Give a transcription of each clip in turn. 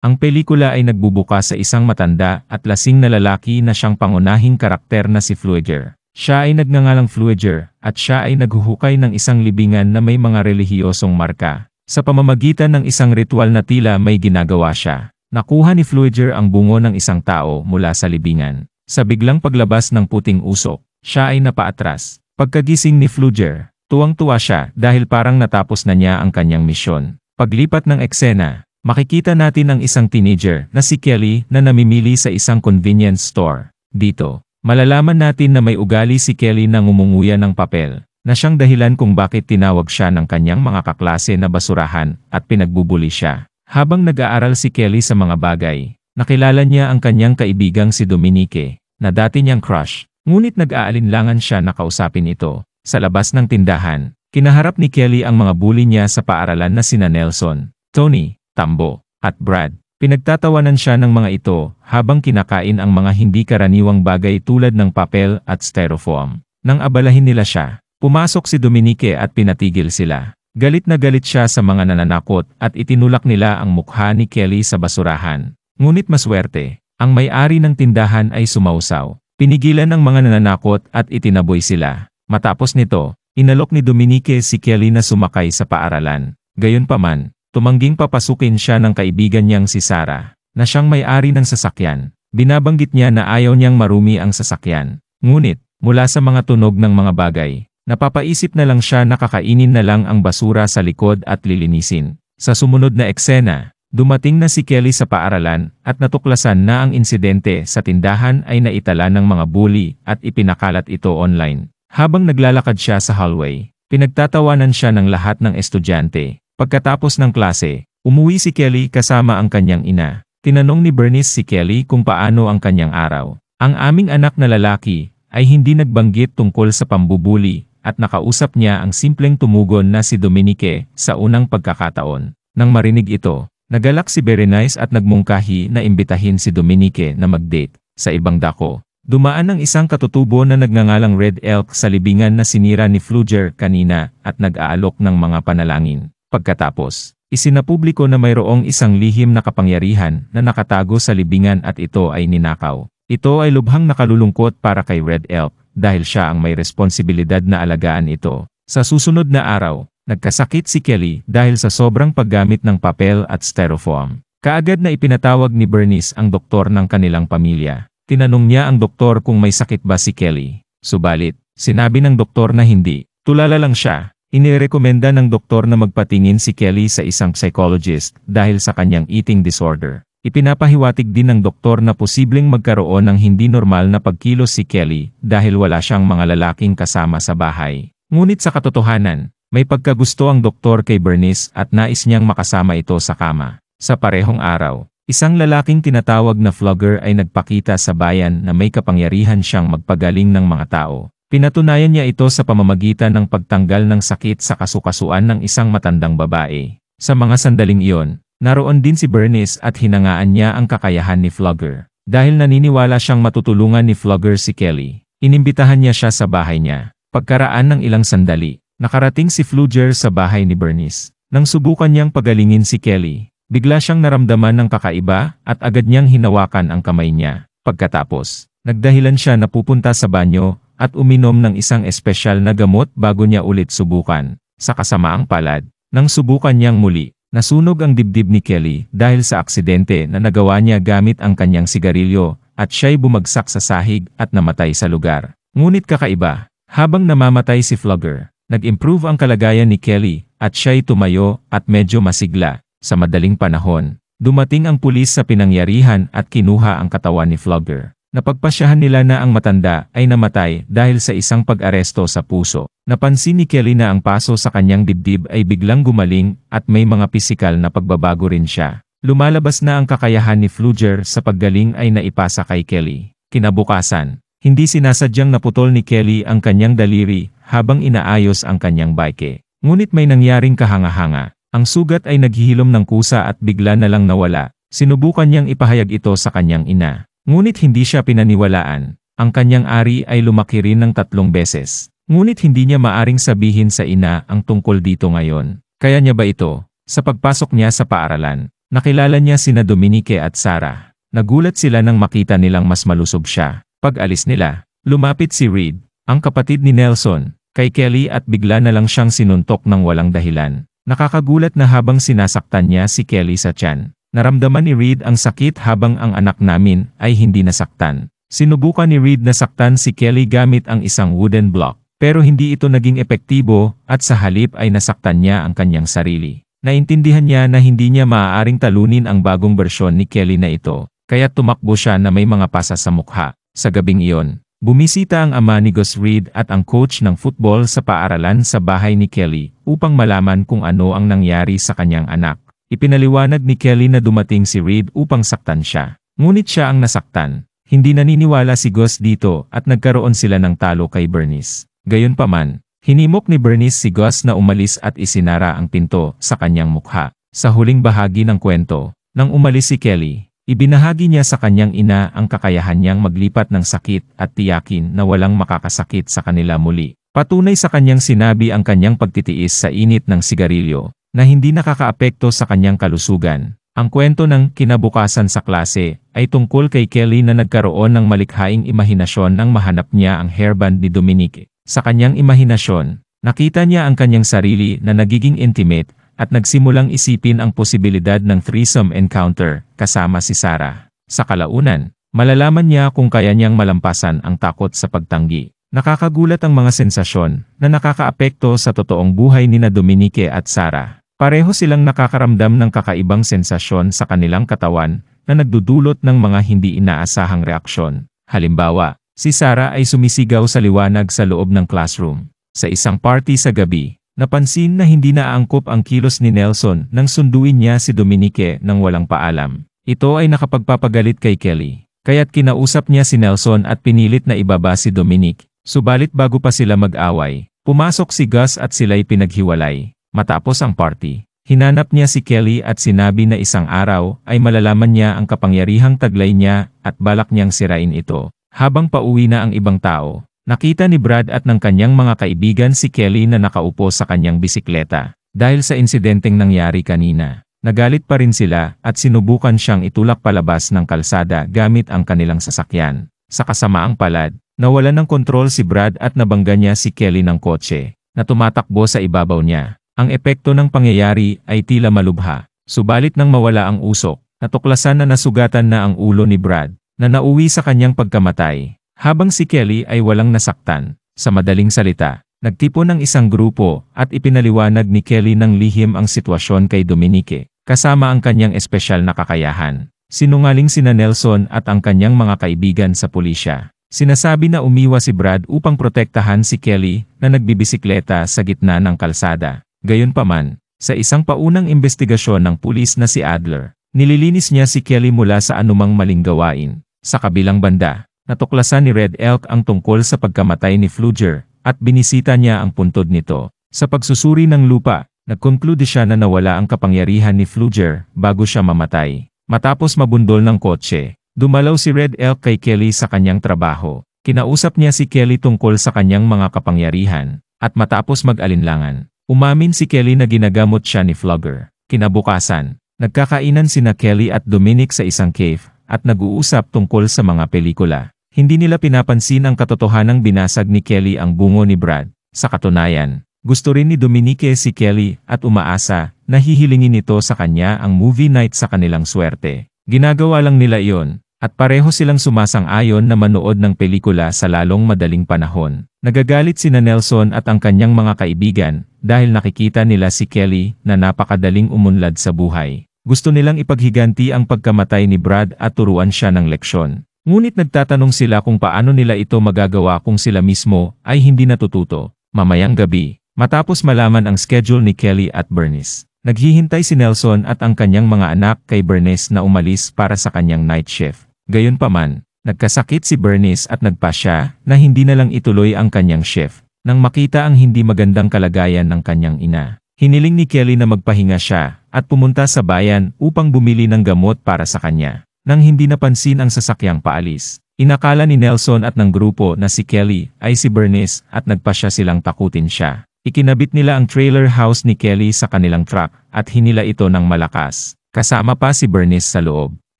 Ang pelikula ay nagbubuka sa isang matanda at lasing na lalaki na siyang pangunahing karakter na si Flügger. Siya ay nagngangalang Flügger at siya ay naghuhukay ng isang libingan na may mga relihiyosong marka. Sa pamamagitan ng isang ritual na tila may ginagawa siya. Nakuha ni Flügger ang bungo ng isang tao mula sa libingan. Sa biglang paglabas ng puting usok, siya ay napaatras. Pagkagising ni Flügger, tuwang-tuwa siya dahil parang natapos na niya ang kanyang misyon. Paglipat ng eksena, makikita natin ang isang teenager na si Kelly na namimili sa isang convenience store. Dito, malalaman natin na may ugali si Kelly na ngumunguya ng papel, na siyang dahilan kung bakit tinawag siya ng kanyang mga kaklase na basurahan at pinagbubuli siya. Habang nag-aaral si Kelly sa mga bagay, nakilala niya ang kanyang kaibigang si Dominique, na dati niyang crush, ngunit nag-aalinlangan siya na kausapin ito. Sa labas ng tindahan, kinaharap ni Kelly ang mga bully niya sa paaralan na sina Nelson, Tony, Tambo, at Brad. Pinagtatawanan siya ng mga ito habang kinakain ang mga hindi karaniwang bagay tulad ng papel at styrofoam. Nang abalahin nila siya, pumasok si Dominique at pinatigil sila. Galit na galit siya sa mga nananakot at itinulak nila ang mukha ni Kelly sa basurahan. Ngunit maswerte, ang may-ari ng tindahan ay sumausaw. Pinigilan ang mga nananakot at itinaboy sila. Matapos nito, inalok ni Dominique si Kelly na sumakay sa paaralan. Gayunpaman, tumangging papasukin siya ng kaibigan niyang si Sarah, na siyang may-ari ng sasakyan. Binabanggit niya na ayaw niyang marumi ang sasakyan. Ngunit, mula sa mga tunog ng mga bagay, napapaisip na lang siya na kakainin na lang ang basura sa likod at lilinisin. Sa sumunod na eksena, dumating na si Kelly sa paaralan at natuklasan na ang insidente sa tindahan ay naitala ng mga bully at ipinakalat ito online. Habang naglalakad siya sa hallway, pinagtatawanan siya ng lahat ng estudyante. Pagkatapos ng klase, umuwi si Kelly kasama ang kanyang ina. Tinanong ni Bernice si Kelly kung paano ang kanyang araw. Ang aming anak na lalaki ay hindi nagbanggit tungkol sa pambubuli at nakausap niya ang simpleng tumugon na si Dominique sa unang pagkakataon. Nang marinig ito, nagalak si Berenice at nagmungkahi na imbitahin si Dominique na mag-date. Sa ibang dako, dumaan ang isang katutubo na nagngangalang Red Elk sa libingan na sinira ni Flügger kanina at nag-aalok ng mga panalangin. Pagkatapos, isinapubliko na mayroong isang lihim na kapangyarihan na nakatago sa libingan at ito ay ninakaw. Ito ay lubhang nakalulungkot para kay Red Elk dahil siya ang may responsibilidad na alagaan ito. Sa susunod na araw, nagkasakit si Kelly dahil sa sobrang paggamit ng papel at styrofoam. Kaagad na ipinatawag ni Bernice ang doktor ng kanilang pamilya. Tinanong niya ang doktor kung may sakit ba si Kelly. Subalit, sinabi ng doktor na hindi. Tulala lang siya. Inirekomenda ng doktor na magpatingin si Kelly sa isang psychologist dahil sa kanyang eating disorder. Ipinapahiwatig din ng doktor na posibleng magkaroon ng hindi normal na pagkilos si Kelly dahil wala siyang mga lalaking kasama sa bahay. Ngunit sa katotohanan, may pagkagusto ang doktor kay Bernice at nais niyang makasama ito sa kama. Sa parehong araw, isang lalaking tinatawag na Flügger ay nagpakita sa bayan na may kapangyarihan siyang magpagaling ng mga tao. Pinatunayan niya ito sa pamamagitan ng pagtanggal ng sakit sa kasukasuan ng isang matandang babae. Sa mga sandaling iyon, naroon din si Bernice at hinangaan niya ang kakayahan ni Flügger. Dahil naniniwala siyang matutulungan ni Flügger si Kelly, inimbitahan niya siya sa bahay niya. Pagkaraan ng ilang sandali, nakarating si Flügger sa bahay ni Bernice. Nang subukan niyang pagalingin si Kelly, bigla siyang naramdaman ng kakaiba at agad niyang hinawakan ang kamay niya. Pagkatapos, nagdahilan siya na pupunta sa banyo at uminom ng isang espesyal na gamot bago niya ulit subukan. Sa kasamaang palad, nang subukan niyang muli, nasunog ang dibdib ni Kelly dahil sa aksidente na nagawa niya gamit ang kanyang sigarilyo at siya'y bumagsak sa sahig at namatay sa lugar. Ngunit kakaiba, habang namamatay si Flügger, nag-improve ang kalagayan ni Kelly at siya'y tumayo at medyo masigla. Sa madaling panahon, dumating ang pulis sa pinangyarihan at kinuha ang katawan ni Flügger. Napagpasyahan nila na ang matanda ay namatay dahil sa isang pag-aresto sa puso. Napansin ni Kelly na ang paso sa kanyang dibdib ay biglang gumaling at may mga pisikal na pagbabago rin siya. Lumalabas na ang kakayahan ni Flügger sa paggaling ay naipasa kay Kelly. Kinabukasan, hindi sinasadyang naputol ni Kelly ang kanyang daliri habang inaayos ang kanyang bike. Ngunit may nangyaring kahanga-hanga. Ang sugat ay naghihilom ng kusa at bigla na lang nawala. Sinubukan niyang ipahayag ito sa kanyang ina. Ngunit hindi siya pinaniwalaan. Ang kanyang ari ay lumaki rin ng 3 beses. Ngunit hindi niya maaring sabihin sa ina ang tungkol dito ngayon. Kaya niya ba ito? Sa pagpasok niya sa paaralan, Nakilala niya sina Dominique at Sarah. Nagulat sila nang makita nilang mas malusog siya. Pag-alis nila, lumapit si Reed, ang kapatid ni Nelson, kay Kelly at bigla na lang siyang sinuntok ng walang dahilan. Nakakagulat na habang sinasaktan niya si Kelly sa tiyan. Naramdaman ni Reed ang sakit habang ang anak namin ay hindi nasaktan. Sinubukan ni Reed na saktan si Kelly gamit ang isang wooden block, pero hindi ito naging epektibo at sa halip ay nasaktan niya ang kanyang sarili. Naintindihan niya na hindi niya maaaring talunin ang bagong bersyon ni Kelly na ito, kaya tumakbo siya na may mga pasa sa mukha. Sa gabing iyon, bumisita ang ama ni Gus Reed at ang coach ng football sa paaralan sa bahay ni Kelly upang malaman kung ano ang nangyari sa kanyang anak. Ipinaliwanag ni Kelly na dumating si Reed upang saktan siya. Ngunit siya ang nasaktan. Hindi naniniwala si Gus dito at nagkaroon sila ng talo kay Bernice. Gayunpaman, hinimok ni Bernice si Gus na umalis at isinara ang pinto sa kanyang mukha. Sa huling bahagi ng kwento, nang umalis si Kelly, ibinahagi niya sa kanyang ina ang kakayahan niyang maglipat ng sakit at tiyakin na walang makakasakit sa kanila muli. Patunay sa kanyang sinabi ang kanyang pagtitiis sa init ng sigarilyo na hindi nakakaapekto sa kanyang kalusugan. Ang kwento ng kinabukasan sa klase ay tungkol kay Kelly na nagkaroon ng malikhaing imahinasyon nang mahanap niya ang hairband ni Dominique. Sa kanyang imahinasyon, nakita niya ang kanyang sarili na nagiging intimate at nagsimulang isipin ang posibilidad ng threesome encounter kasama si Sarah. Sa kalaunan, malalaman niya kung kaya niyang malampasan ang takot sa pagtanggi. Nakakagulat ang mga sensasyon na nakakaapekto sa totoong buhay nina Dominique at Sarah. Pareho silang nakakaramdam ng kakaibang sensasyon sa kanilang katawan na nagdudulot ng mga hindi inaasahang reaksyon. Halimbawa, si Sarah ay sumisigaw sa liwanag sa loob ng classroom. Sa isang party sa gabi, napansin na hindi naaangkop ang kilos ni Nelson nang sunduin niya si Dominique nang walang paalam. Ito ay nakapagpapagalit kay Kelly, kaya't kinausap niya si Nelson at pinilit na ibaba si Dominique. Subalit bago pa sila mag-away, pumasok si Gus at sila'y pinaghiwalay. Matapos ang party, hinanap niya si Kelly at sinabi na isang araw ay malalaman niya ang kapangyarihang taglay niya at balak niyang sirain ito. Habang pauwi na ang ibang tao, nakita ni Brad at ng kanyang mga kaibigan si Kelly na nakaupo sa kanyang bisikleta. Dahil sa insidenteng nangyari kanina, nagalit pa rin sila at sinubukan siyang itulak palabas ng kalsada gamit ang kanilang sasakyan. Sa kasamaang palad, nawalan ng kontrol si Brad at nabangga niya si Kelly ng kotse na tumatakbo sa ibabaw niya. Ang epekto ng pangyayari ay tila malubha. Subalit nang mawala ang usok, natuklasan na nasugatan na ang ulo ni Brad, na nauwi sa kanyang pagkamatay, habang si Kelly ay walang nasaktan. Sa madaling salita, nagtipon ng isang grupo at ipinaliwanag ni Kelly ng lihim ang sitwasyon kay Dominique, kasama ang kanyang espesyal na kakayahan. Sinungaling sina Nelson at ang kanyang mga kaibigan sa pulisya. Sinasabi na umiwas si Brad upang protektahan si Kelly na nagbibisikleta sa gitna ng kalsada. Gayunpaman, sa isang paunang investigasyon ng pulis na si Adler, nililinis niya si Kelly mula sa anumang maling gawain. Sa kabilang banda, natuklasan ni Red Elk ang tungkol sa pagkamatay ni Flugger at binisita niya ang puntod nito. Sa pagsusuri ng lupa, nagkonklude siya na nawala ang kapangyarihan ni Flugger bago siya mamatay. Matapos mabundol ng kotse, dumalaw si Red Elk kay Kelly sa kanyang trabaho. Kinausap niya si Kelly tungkol sa kanyang mga kapangyarihan, at matapos mag-alinlangan, umamin si Kelly na ginagamot siya ni Flugger. Kinabukasan, nagkakainan sina Kelly at Dominique sa isang cave at nag-uusap tungkol sa mga pelikula. Hindi nila pinapansin ang katotohanang binasag ni Kelly ang bungo ni Brad. Sa katunayan, gusto rin ni Dominique si Kelly at umaasa na hihilingin nito sa kanya ang movie night sa kanilang swerte. Ginagawa lang nila iyon, at pareho silang sumasang-ayon na manood ng pelikula sa lalong madaling panahon. Nagagalit sina Nelson at ang kanyang mga kaibigan dahil nakikita nila si Kelly na napakadaling umunlad sa buhay. Gusto nilang ipaghiganti ang pagkamatay ni Brad at turuan siya ng leksyon. Ngunit nagtatanong sila kung paano nila ito magagawa kung sila mismo ay hindi natututo. Mamayang gabi, matapos malaman ang schedule ni Kelly at Bernice, naghihintay si Nelson at ang kanyang mga anak kay Bernice na umalis para sa kanyang night shift. Gayunpaman, nagkasakit si Bernice at nagpasya na hindi na lang ituloy ang kanyang shift. Nang makita ang hindi magandang kalagayan ng kanyang ina, hiniling ni Kelly na magpahinga siya at pumunta sa bayan upang bumili ng gamot para sa kanya. Nang hindi napansin ang sasakyang paalis, inakala ni Nelson at ng grupo na si Kelly ay si Bernice at nagpasya silang takutin siya. Ikinabit nila ang trailer house ni Kelly sa kanilang truck at hinila ito ng malakas. kasama pa si Bernice sa loob.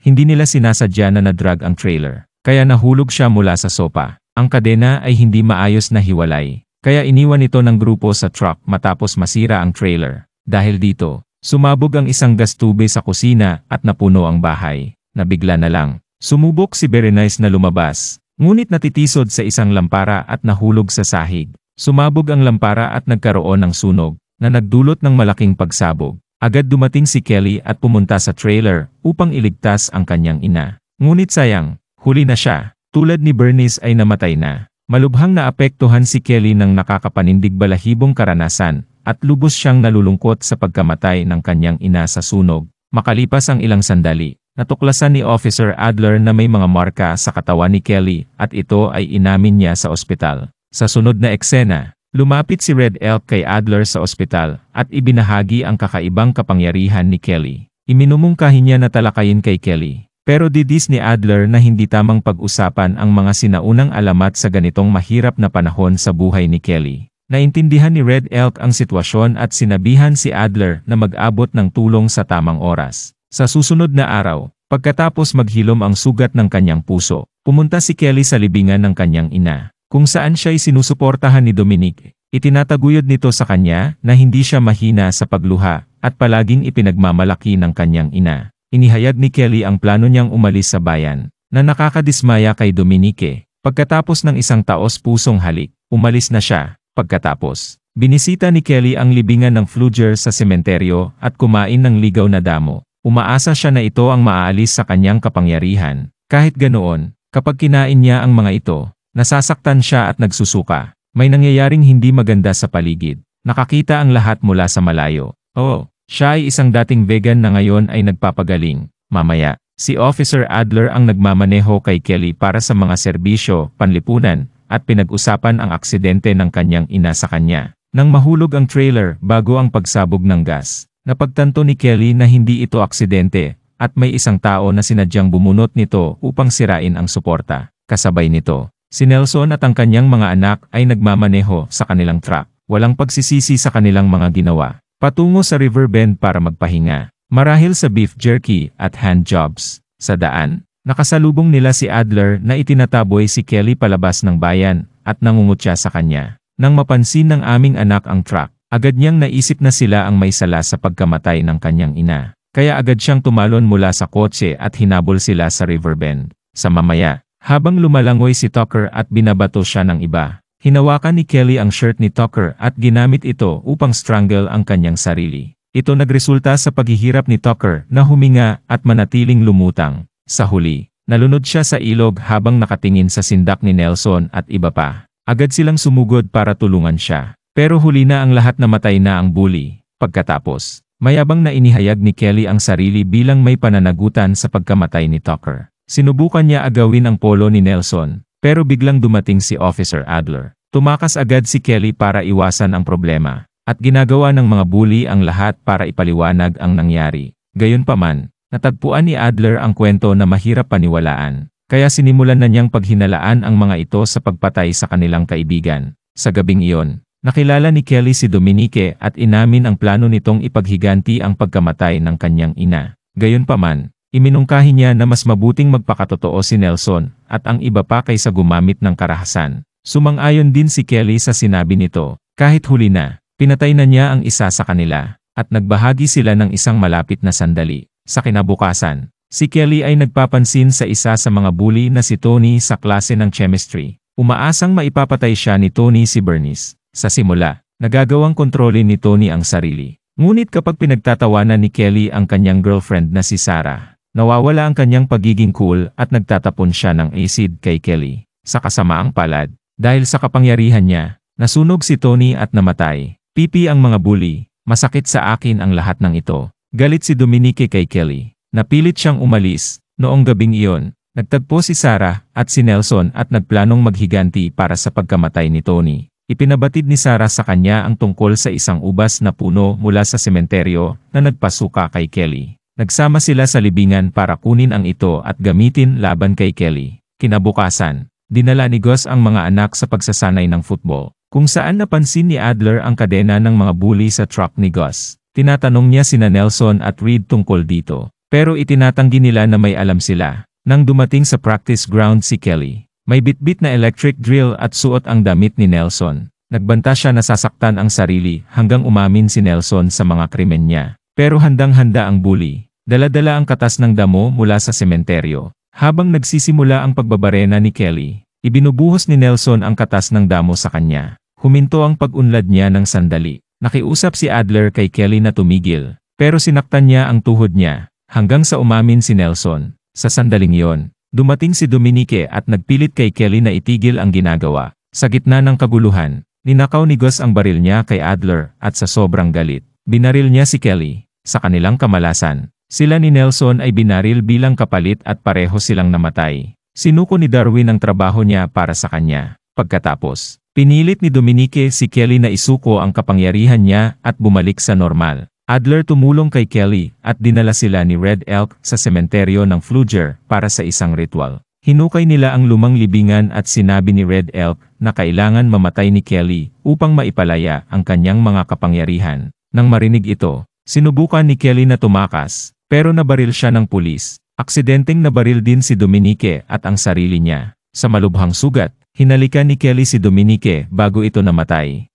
Hindi nila sinasadya na nadrag ang trailer, kaya nahulog siya mula sa sopa. Ang kadena ay hindi maayos na hiwalay, kaya iniwan ito ng grupo sa truck matapos masira ang trailer. Dahil dito, sumabog ang isang gas tube sa kusina at napuno ang bahay. Nabigla na lang. Sumubok si Berenice na lumabas, ngunit natitisod sa isang lampara at nahulog sa sahig. Sumabog ang lampara at nagkaroon ng sunog, na nagdulot ng malaking pagsabog. Agad dumating si Kelly at pumunta sa trailer upang iligtas ang kanyang ina. Ngunit sayang, huli na siya. Tulad ni Bernice ay namatay na. Malubhang naapektuhan si Kelly ng nakakapanindig balahibong karanasan at lubos siyang nalulungkot sa pagkamatay ng kanyang ina sa sunog. Makalipas ang ilang sandali, natuklasan ni Officer Adler na may mga marka sa katawan ni Kelly at ito ay inamin niya sa ospital. Sa sunod na eksena, lumapit si Red Elk kay Adler sa ospital at ibinahagi ang kakaibang kapangyarihan ni Kelly. Iminumungkahi niya na talakayin kay Kelly. Pero didis ni Adler na hindi tamang pag-usapan ang mga sinaunang alamat sa ganitong mahirap na panahon sa buhay ni Kelly. Naintindihan ni Red Elk ang sitwasyon at sinabihan si Adler na mag-abot ng tulong sa tamang oras. Sa susunod na araw, pagkatapos maghilom ang sugat ng kanyang puso, pumunta si Kelly sa libingan ng kanyang ina, kung saan siya'y sinusuportahan ni Dominic. Itinataguyod nito sa kanya na hindi siya mahina sa pagluha at palaging ipinagmamalaki ng kanyang ina. Inihayag ni Kelly ang plano niyang umalis sa bayan, na nakakadismaya kay Dominique. Pagkatapos ng isang taos-pusong halik, umalis na siya. Pagkatapos, binisita ni Kelly ang libingan ng Flugger sa sementeryo at kumain ng ligaw na damo. Umaasa siya na ito ang maaalis sa kanyang kapangyarihan. Kahit ganoon, kapag kinain niya ang mga ito, nasasaktan siya at nagsusuka. May nangyayaring hindi maganda sa paligid. Nakakita ang lahat mula sa malayo. Oh, siya ay isang dating vegan na ngayon ay nagpapagaling. Mamaya, si Officer Adler ang nagmamaneho kay Kelly para sa mga serbisyo, panlipunan, at pinag-usapan ang aksidente ng kanyang ina sa kanya. Nang mahulog ang trailer bago ang pagsabog ng gas, napagtanto ni Kelly na hindi ito aksidente at may isang tao na sinadyang bumunot nito upang sirain ang suporta. Kasabay nito, si Nelson at ang kanyang mga anak ay nagmamaneho sa kanilang truck. Walang pagsisisi sa kanilang mga ginawa. Patungo sa Riverbend para magpahinga. Marahil sa beef jerky at hand jobs. Sa daan, nakasalubong nila si Adler na itinataboy si Kelly palabas ng bayan at nangungutya sa kanya. Nang mapansin ng aming anak ang truck, agad niyang naisip na sila ang may sala sa pagkamatay ng kanyang ina. Kaya agad siyang tumalon mula sa kotse at hinabol sila sa Riverbend. Sa mamaya, habang lumalangoy si Tucker at binabato siya ng iba, hinawakan ni Kelly ang shirt ni Tucker at ginamit ito upang strangle ang kanyang sarili. Ito nagresulta sa paghihirap ni Tucker na huminga at manatiling lumutang. Sa huli, nalunod siya sa ilog habang nakatingin sa sindak ni Nelson at iba pa. Agad silang sumugod para tulungan siya. Pero huli na ang lahat, namatay na ang bully. Pagkatapos, mayabang na inihayag ni Kelly ang sarili bilang may pananagutan sa pagkamatay ni Tucker. Sinubukan niya agawin ang polo ni Nelson, pero biglang dumating si Officer Adler. Tumakas agad si Kelly para iwasan ang problema, at ginagawa ng mga bully ang lahat para ipaliwanag ang nangyari. Gayunpaman, natagpuan ni Adler ang kwento na mahirap paniwalaan, kaya sinimulan na niyang paghinalaan ang mga ito sa pagpatay sa kanilang kaibigan. Sa gabing iyon, nakilala ni Kelly si Dominique at inamin ang plano nitong ipaghiganti ang pagkamatay ng kanyang ina. Gayunpaman, iminungkahi niya na mas mabuting magpakatotoo si Nelson at ang iba pa kaysa gumamit ng karahasan. Sumang-ayon din si Kelly sa sinabi nito. Kahit huli na, pinatay na niya ang isa sa kanila, at nagbahagi sila ng isang malapit na sandali. Sa kinabukasan, si Kelly ay nagpapansin sa isa sa mga bully na si Tony sa klase ng chemistry. Umaasang maipapatay siya ni Tony si Bernice. Sa simula, nagagawang kontrolin ni Tony ang sarili. Ngunit kapag pinagtatawanan ni Kelly ang kanyang girlfriend na si Sarah, nawawala ang kanyang pagiging cool at nagtatapon siya ng acid kay Kelly. Sa kasamaang palad, dahil sa kapangyarihan niya, nasunog si Tony at namatay. Pipi ang mga bully, masakit sa akin ang lahat ng ito. Galit si Dominique kay Kelly. Napilit siyang umalis. Noong gabing iyon, nagtagpo si Sarah at si Nelson at nagplanong maghiganti para sa pagkamatay ni Tony. Ipinabatid ni Sarah sa kanya ang tungkol sa isang ubas na puno mula sa sementeryo na nagpasuka kay Kelly. Nagsama sila sa libingan para kunin ang ito at gamitin laban kay Kelly. Kinabukasan, dinala ni Gus ang mga anak sa pagsasanay ng football, kung saan napansin ni Adler ang kadena ng mga bully sa truck ni Gus. Tinatanong niya sina Nelson at Reed tungkol dito. Pero itinatanggi nila na may alam sila. Nang dumating sa practice ground si Kelly, may bitbit na electric drill at suot ang damit ni Nelson. Nagbanta siya na sasaktan ang sarili hanggang umamin si Nelson sa mga krimen niya. Pero handang-handa ang bully. Dala-dala ang katas ng damo mula sa sementeryo. Habang nagsisimula ang pagbabarena ni Kelly, ibinubuhos ni Nelson ang katas ng damo sa kanya. Huminto ang pag-unlad niya ng sandali. Nakiusap si Adler kay Kelly na tumigil, pero sinaktan niya ang tuhod niya, hanggang sa umamin si Nelson. Sa sandaling yon, dumating si Dominique at nagpilit kay Kelly na itigil ang ginagawa. Sa gitna ng kaguluhan, ninakaw ni Gus ang baril niya kay Adler at sa sobrang galit, binaril niya si Kelly. Sa kanilang kamalasan, sila ni Nelson ay binaril bilang kapalit at pareho silang namatay. Sinuko ni Darwin ang trabaho niya para sa kanya. Pagkatapos, pinilit ni Dominique si Kelly na isuko ang kapangyarihan niya at bumalik sa normal. Adler tumulong kay Kelly at dinala sila ni Red Elk sa sementeryo ng Flugger para sa isang ritual. Hinukay nila ang lumang libingan at sinabi ni Red Elk na kailangan mamatay ni Kelly upang maipalaya ang kanyang mga kapangyarihan. Nang marinig ito, sinubukan ni Kelly na tumakas, pero nabaril siya ng pulis. Aksidenteng nabaril din si Dominique at ang sarili niya. Sa malubhang sugat, hinalikan ni Kelly si Dominique bago ito namatay.